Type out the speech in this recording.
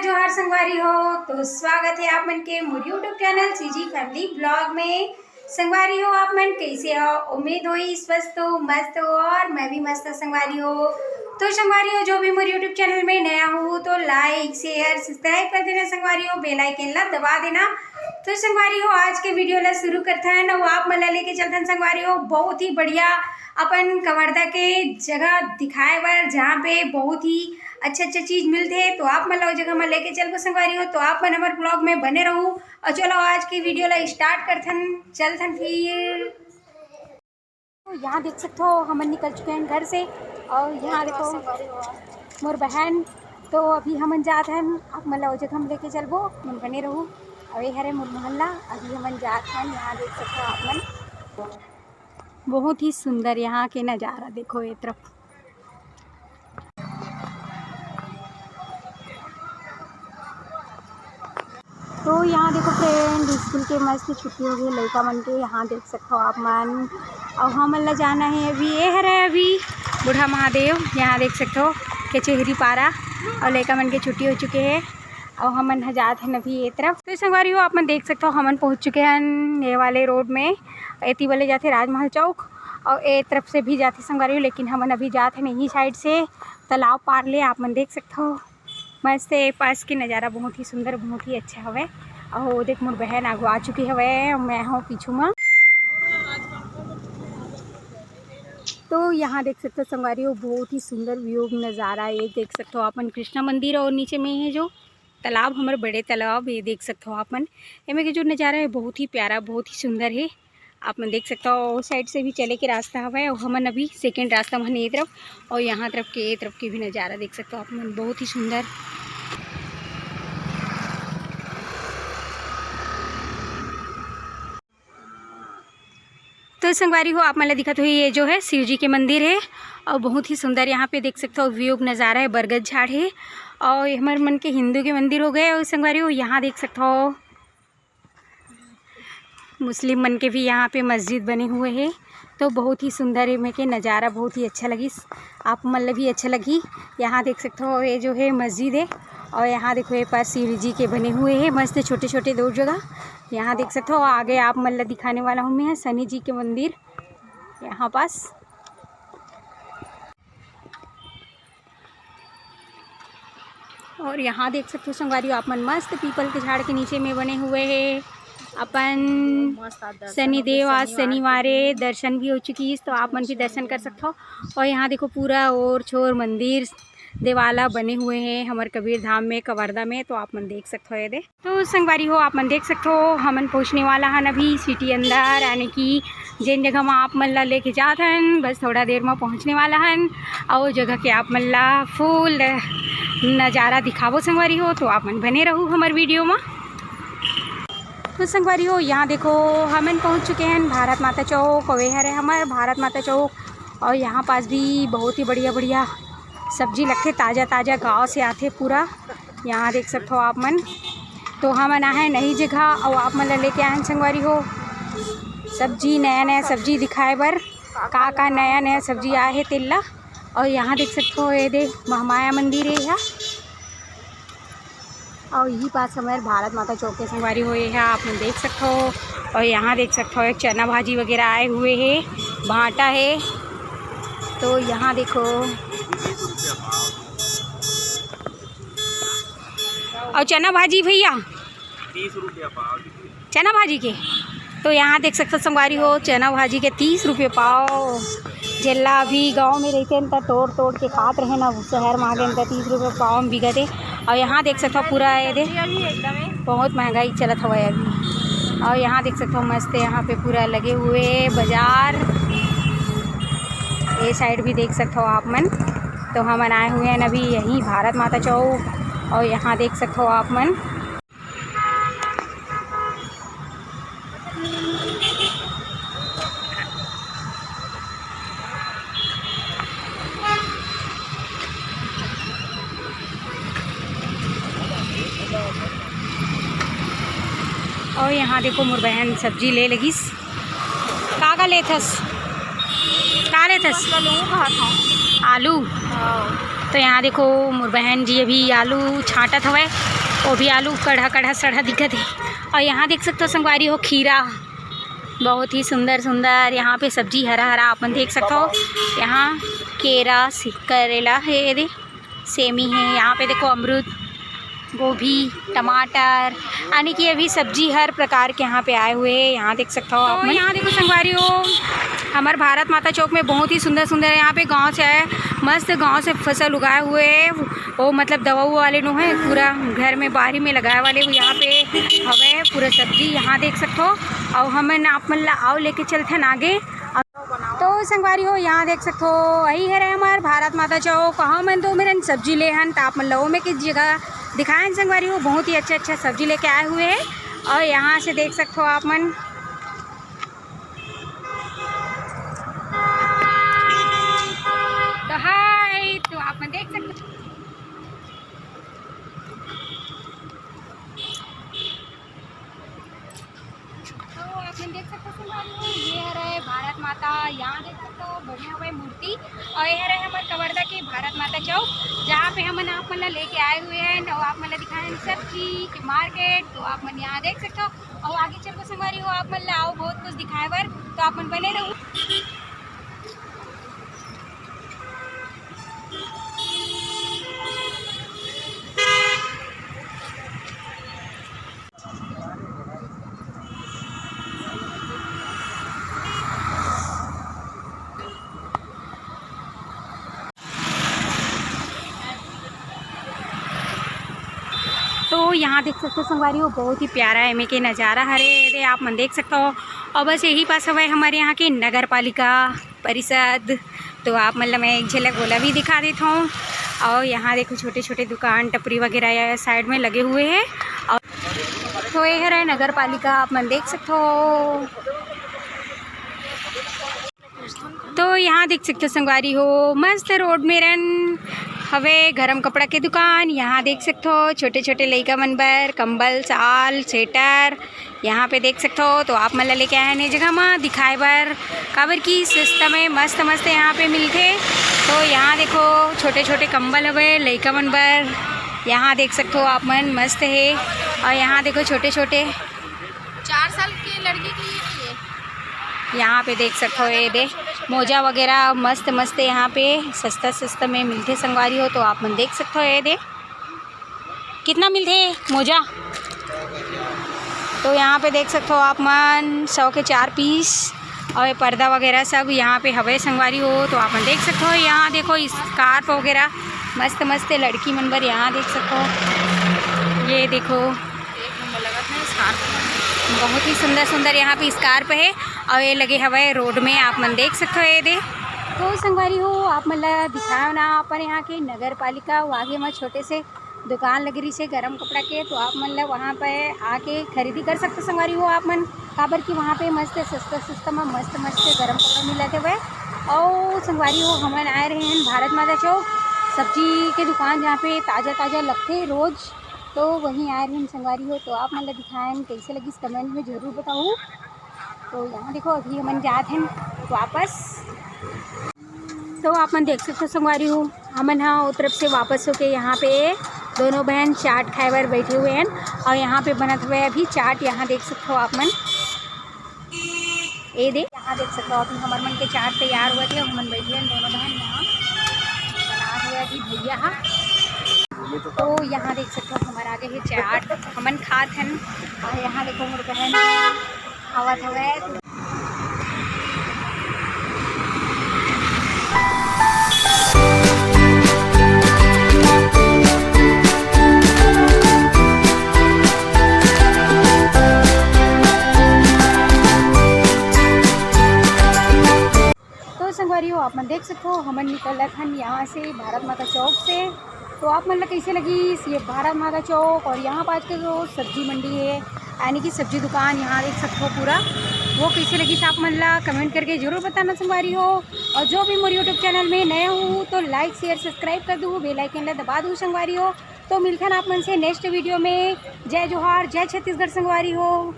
जोहार संगवारी हो। तो स्वागत है आप मन के मोर YouTube channel CG family blog में। संगवारी हो आप मन कैसे हो? उम्मीद हो स्वस्थ हो, मस्त हो और मैं भी मस्त संगवारी हो। तो संगवारी हो जो भी मोर यूट्यूब चैनल में नया हो तो लाइक शेयर सब्सक्राइब कर देना संगवारी हो, बेल आइकन ला दबा देना। तो संगवारी हो आज के वीडियो ला शुरू करते हैं और आप मन लेके चलते हैं संगवारी हो बहुत ही बढ़िया अपन कवर्धा के जगह दिखाए बर, जहाँ पे बहुत ही अच्छा चीज़ मिलते हैं। तो आप मतलब जगह में लेके चल संगवारी हो, तो आप मन हमारे ब्लॉग में बने रहो। और चलो आज की वीडियो ला स्टार्ट करथन चलथन फिर। तो यहाँ देख सकते हो हम निकल चुके हैं घर से और यहाँ देखो मोर बहन। तो अभी हम जाते हैं, आप मतलब जगह हम लेके चलबो, मन बने रहो। अभी हरे मोर मोहल्ला अभी हम जाते हैं। यहाँ देख सकते हो आप मन बहुत ही सुंदर यहाँ के नज़ारा देखो ये तरफ। तो यहाँ देखो फ्रेंड स्कूल के मस्त छुट्टी हो गई लड़का मन के, यहाँ देख सकते हो आप मन। और हम ला जाना है अभी ये है अभी बूढ़ा महादेव, यहाँ देख सकते हो कचहरी पारा। और लड़का मन के छुट्टी हो चुके हैं और हमन जाते हैं अभी ये तरफ। तो संगवारी हो आप मन देख सकते हो हमन पहुँच चुके हैं ये वाले रोड में। एती वाले जाते राजमहल चौक और ए तरफ से भी जाते संगवारी हो, लेकिन हमन अभी जाते हैं यही साइड से तालाब पार ले। आप मन देख सकते हो मस्त पास के नज़ारा बहुत ही सुंदर बहुत ही अच्छा हवे। और देख मोर बहन आगू आ चुकी हवे, मैं हूँ पीछू में। तो यहाँ देख सकते हो संगवारी हो बहुत ही सुंदर व्यू नज़ारा ये देख सकते हो अपन कृष्णा मंदिर और नीचे में है जो तालाब हमारे बड़े तालाब ये देख सकते हो आप मन। इनमें के जो नज़ारा है बहुत ही प्यारा बहुत ही सुंदर है। आप मन देख सकते हो उस साइड से भी चले के रास्ता हवा और हमन अभी सेकेंड रास्ता मन ये तरफ और यहाँ तरफ के ये तरफ के भी नज़ारा देख सकते हो आप मन बहुत ही सुंदर। तो संगवारी हो आप मतलब दिखा तो ये जो है शिव जी के मंदिर है और बहुत ही सुंदर यहाँ पे देख सकते हो व्यू नज़ारा है, बरगद झाड़ है। और हमारे मन के हिंदू के मंदिर हो गए और संगवारी हो यहाँ देख सकते हो मुस्लिम मन के भी यहाँ पे मस्जिद बने हुए हैं। तो बहुत ही सुंदर है मैं के नज़ारा बहुत ही अच्छा लगी, आप मतलब भी अच्छा लगी। यहाँ देख सकते हो ये जो है मस्जिद है और यहाँ देखो ये पास शिव जी के बने हुए हैं मस्त छोटे छोटे दो जगह। यहाँ देख सकते हो आगे आप मतलब दिखाने वाला हूँ मैं शनि जी के मंदिर यहाँ पास। और यहाँ देख सकते हो संगवारी आप मन मस्त पीपल के झाड़ के नीचे में बने हुए हैं अपन शनिदेव। आज शनिवार दर्शन भी हो चुकी तो आप मन भी दर्शन कर सकते हो। और यहाँ देखो पूरा और छोर मंदिर देवाला बने हुए हैं हमारे कबीर धाम में कवर्धा में। तो आप मन देख सकते हो ये दे। तो संगवारी हो आप मन देख सकते हो हमन पहुँचने वाला हन अभी सिटी अंदर, यानी कि जिन जगह में आप मन ला लेके जाते हैं बस थोड़ा देर में पहुँचने वाला हन। और जगह के आप मन ला फुल नज़ारा दिखावो संगवारी हो, तो आप मन बने रहो हमारे वीडियो में। तो संगवारी हो यहाँ देखो हमन पहुँच चुके हैं भारत माता चौक और यह है हमारे भारत माता चौक। और यहाँ पास भी बहुत ही बढ़िया बढ़िया सब्जी लगते ताज़ा ताज़ा गांव से आते पूरा। यहाँ देख सकते हो आप मन। तो हम आना है नई जगह और आप मन लेके आए हैं संगवारी हो सब्जी नया नया सब्जी दिखाए बर का नया नया सब्जी आए है तेला। और यहाँ देख सकते हो ये दे महामाया मंदिर है यहाँ और यही पास हमारे भारत माता चौक के संगवारी हुए है आप लोग देख सकते हो। और यहाँ देख सकते हो एक चना भाजी वगैरह आए हुए हैं, भाटा है। तो यहाँ देखो और चना भाजी भैया 30 रुपया पाव चना भाजी के। तो यहाँ देख सकते हो संगवारी हो चना भाजी के 30 रुपये पाव। जिला अभी गांव में रहते हैं तो तोड़ तोड़ के खात रहे ना, शहर में आ गए तो 30 रुपये पाव में बिगते। और यहाँ देख सकते हो पूरा ये दे बहुत महंगाई चलत हुआ है अभी। और यहाँ देख सकते हो मस्त यहाँ पे पूरा लगे हुए बाज़ार, ये साइड भी देख सकते हो आप मन। तो हम आए हुए हैं अभी यहीं भारत माता चौक और यहाँ देख सकते हो आप मन। और यहाँ देखो मोर बहन सब्जी ले लगिस। का लेथस का लेथस? आलू। तो यहाँ देखो मोर बहन जी अभी आलू छाँटत हवे, वो भी आलू कढ़ा कढ़ा सड़ा दिखत है। और यहाँ देख सकते हो संगवारी हो खीरा, बहुत ही सुंदर सुंदर यहाँ पे सब्जी हरा हरा अपन देख सकते हो। यहाँ केरा करेला है, ये सेमी है, यहाँ पे देखो अमरूद, गोभी, टमाटर, यानी कि अभी सब्जी हर प्रकार के यहाँ पे आए हुए हैं। यहाँ देख सकते हो आप। यहाँ देखो संगवारी हो हमारे भारत माता चौक में बहुत ही सुंदर सुंदर यहाँ पे गांव से आए, मस्त गांव से फसल उगाए हुए हैं। वो मतलब दवा वाले नो है, पूरा घर में बारी में लगाए वाले वो यहाँ पे हवे पूरा सब्जी यहाँ देख सकते हो। और हमें आप मन आओ लेके चलते हैं आगे। तो संगवारी हो यहाँ देख सकते हो वही है हमारे भारत माता चौक। हम तो मेरे सब्जी ले हन, तो आप मन लो में किस जगह दिखाएं संगवारी हो, बहुत ही अच्छा अच्छा सब्जी लेके आए हुए हैं। और यहाँ से देख सकते हो आप मन। तो हाय, तो आप मन देख सकते हो। तो आप मन देख सकते हो संगवारी हो, ये है भारत माता, यहाँ देख सकते हो बढ़िया हुए मूर्ति। और ये है हमारे कवर्धा के भारत माता चौक, जहाँ पे हम आप मन लेके आए हुए हैं। और आप मन दिखाएं सब्जी के मार्केट, तो आप मन यहाँ देख सकते हो। और आगे चल को संगवारी हो आप मन आओ बहुत कुछ दिखाए बर, तो आप मन बने रहो। तो यहाँ देख सकते हो संगवारी हो बहुत ही प्यारा एम के नज़ारा हरे दे आप मन देख सकते हो। और बस यही पास हवा हमारे यहाँ के नगर पालिका परिषद, तो आप मतलब मैं एक झलक बोला भी दिखा देता हूँ। और यहाँ देखो छोटे छोटे दुकान टपरी वगैरह साइड में लगे हुए हैं। और तो ये है नगर पालिका, आप मन देख सकते हो। तो यहाँ देख सकते हो संगवारी हो मस्त रोड में रन हवे गरम कपड़ा के दुकान। यहाँ देख सकते हो छोटे छोटे लइका मन बर कंबल, साल, स्वेटर यहाँ पे देख सकते हो। तो आप मतलब लेके आए हैं जगह में दिखाए बर काबर की सस्ता में मस्त मस्त यहाँ पे मिलते। तो यहाँ देखो छोटे छोटे कंबल हवे लइका मन बर, यहाँ देख सकते हो आप मन मस्त है। और यहाँ देखो छोटे छोटे 4 साल की लड़की के लिए यहाँ पे देख सकते हो ये दे मोजा वगैरह मस्त मस्त यहाँ पे सस्ता सस्ता में मिलते संगवारी हो। तो आप मन देख सकते हो ये दे कितना मिलते मोजा। तो यहाँ पे देख सकते हो आप मन 100 के 4 पीस। और ये पर्दा वगैरह सब यहाँ पे हवे संगवारी हो। तो आप मन देख सकते हो। यहाँ देखो स्कार्फ वगैरह मस्त मस्त लड़की मन बर यहाँ देख सकते हो। ये देखो बहुत ही सुंदर सुंदर यहाँ पे स्कार्फ है। और ये लगे हवाए रोड में आप मन देख सकते हो ये दे। तो संगवारी हो आप मतलब दिखाओ ना अपन यहाँ के नगर पालिका आगे में छोटे से दुकान लग रही से गरम कपड़ा के। तो आप मतलब वहाँ पे आके खरीदी कर सकते संगवारी हो आप मन, काबर की वहाँ पे मस्त सस्ता सस्ता में मस्त मस्त गरम कपड़ा मिलते हुए। और संगवारी हो हमन आए रहे हैं भारत माता चौक सब्जी के दुकान, जहाँ पे ताज़ा ताज़ा लगते रोज़। तो वहीं आए रहे हैं संगवारी हो। तो आप मतलब दिखाएं कैसे लगी कमेंट में ज़रूर बताओ। तो यहाँ देखो अभी हमन जाते हैं वापस। तो आप मन देख सकते हो संगवारी हो हमन हाँ उस तरफ से वापस होके यहाँ पे दोनों बहन चाट खाए बर बैठे हुए हैं। और यहाँ पे बनत हुए अभी चाट, यहाँ देख सकते हो आप मन ये दे, यहाँ देख सकते हो अभी हमार मन के चाट तैयार हुए थे। हमन बैठे हैं दोनों बहन यहाँ बना हुए अभी भैया। तो यहाँ देख सकते हो हमारे आगे है चाट, हमन खात हैं। और यहाँ देखो मोर बहन खावत हवे। तो संगवारी हो आप मन देख सकते हो हमन निकलत हन यहाँ से भारत माता चौक से। तो आप मतलब कैसे लगी ये भारत माता चौक और यहाँ पास के जो सब्जी मंडी है यानी कि सब्जी दुकान यहाँ देख सकते हो पूरा, वो कैसे लगी आप मतलब कमेंट करके ज़रूर बताना संगवारी हो। और जो भी मोर यूट्यूब चैनल में नए हो तो लाइक शेयर सब्सक्राइब कर दूँ, बेल आइकन ला दबा दूँ संगवारी हो। तो मिलते हैं आप मन से नेक्स्ट वीडियो में। जय जोहार, जय छत्तीसगढ़ संगवारी हो।